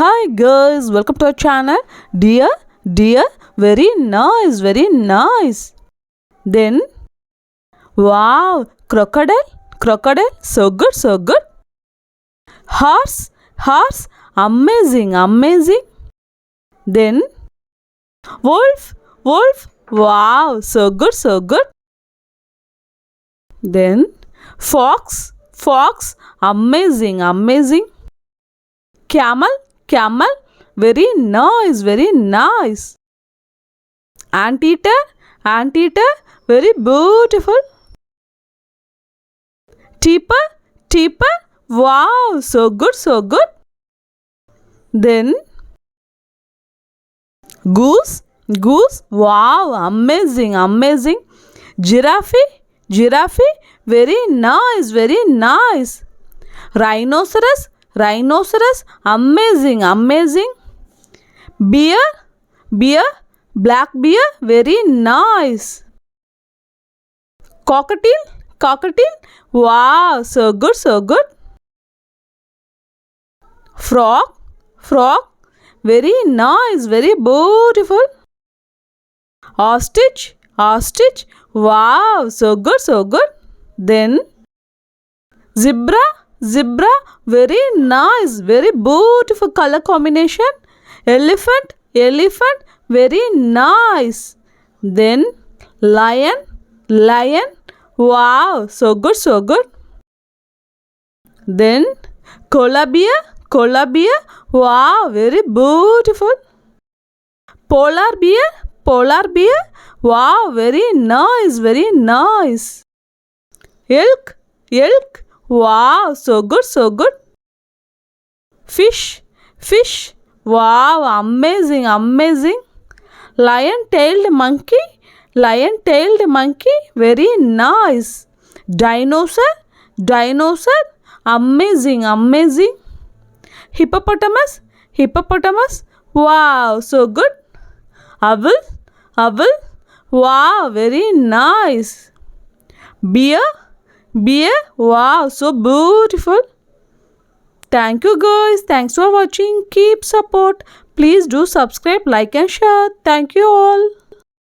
Hi guys, welcome to our channel. Dear, very nice, very nice. Then, wow, crocodile, so good, so good. Horse, amazing, amazing. Then, wolf, wow, so good, so good. Then, fox, amazing, amazing. Camel, very nice, very nice. Anteater, very beautiful. Tapir, wow, so good, so good. Then goose, wow, amazing, amazing. Giraffe, very nice, very nice. Rhinoceros, amazing, amazing. Bear, black bear, very nice. Cockatiel, wow, so good, so good. Frog, very nice, very beautiful. Ostrich, wow, so good, so good. Then zebra, very nice, very beautiful color combination. Elephant, very nice. Then lion, wow, so good, so good. Then koala bear, wow, very beautiful. Polar bear, wow, very nice, very nice. Elk, wow, so good, so good. Fish, wow, amazing, amazing. Lion-tailed monkey, very nice. Dinosaur, amazing, amazing. Hippopotamus, wow, so good. Owl, wow, very nice. Bear, wow, so beautiful. Thank you guys. Thanks for watching. Keep support. Please do subscribe, like and share. Thank you all.